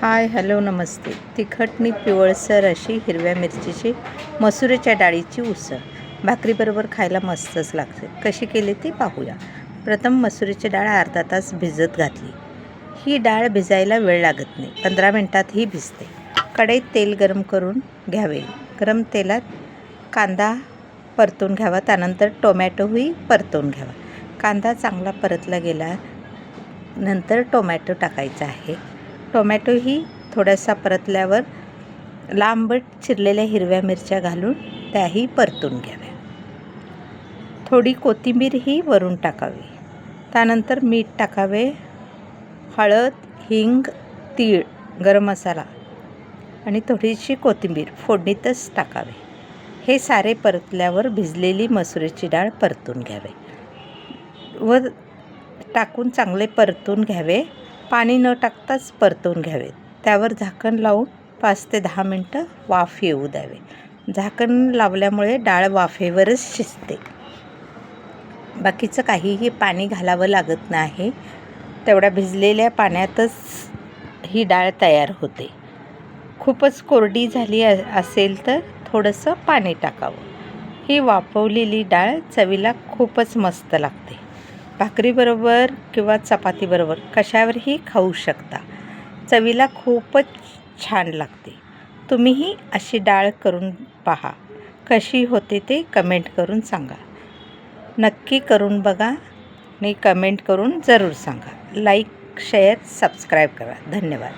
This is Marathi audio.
हाय हॅलो नमस्ते. तिखटनी पिवळसर अशी हिरव्या मिरचीची मसुरीच्या डाळीची उसळ भाकरीबरोबर खायला मस्तच लागते. कशी केली ती पाहूया. प्रथम मसुरीची डाळ अर्धा तास भिजत घातली. ही डाळ भिजायला वेळ लागत नाही, 15 मिनिटात ही भिजते. कढईत तेल गरम करून घ्यावे. गरम तेलात कांदा परतून घ्यावा, त्यानंतर टोमॅटोही परतून घ्यावा. कांदा चांगला परतला गेला नंतर टोमॅटो टाकायचा आहे. टोमॅटोही थोडासा परतल्यावर लांबट चिरलेल्या हिरव्या मिरच्या घालून त्याही परतून घ्याव्या. थोडी कोथिंबीरही वरून टाकावी. त्यानंतर मीठ टाकावे, हळद, हिंग, तीळ, गरम मसाला आणि थोडीशी कोथिंबीर फोडणीतच टाकावे. हे सारे परतल्यावर भिजलेली मसुरीची डाळ परतून घ्यावे व टाकून चांगले परतून घ्यावे. पाणी न टाकताच परतून घ्यावे. त्यावर झाकण लावून 5 ते 10 मिनटं वाफ येऊ द्यावे. झाकण लावल्यामुळे डाळ वाफेवरच शिजते. बाकीचं काहीही पाणी घालावं लागत नाही. तेवढ्या भिजलेल्या पाण्यातच ही डाळ तयार होते. खूपच कोरडी झाली असेल तर थोडंसं पाणी टाकावं. ही वाफवलेली डाळ चवीला खूपच मस्त लागते. भाकरीबरोबर किंवा चपातीबरोबर कशावरही खाऊ शकता. चवीला खूपच छान लागते. तुम्हीही अशी डाळ करून पहा. कशी होते ते कमेंट करून सांगा. नक्की करून बघा आणि कमेंट करून जरूर सांगा. लाईक, शेअर, सबस्क्राईब करा. धन्यवाद.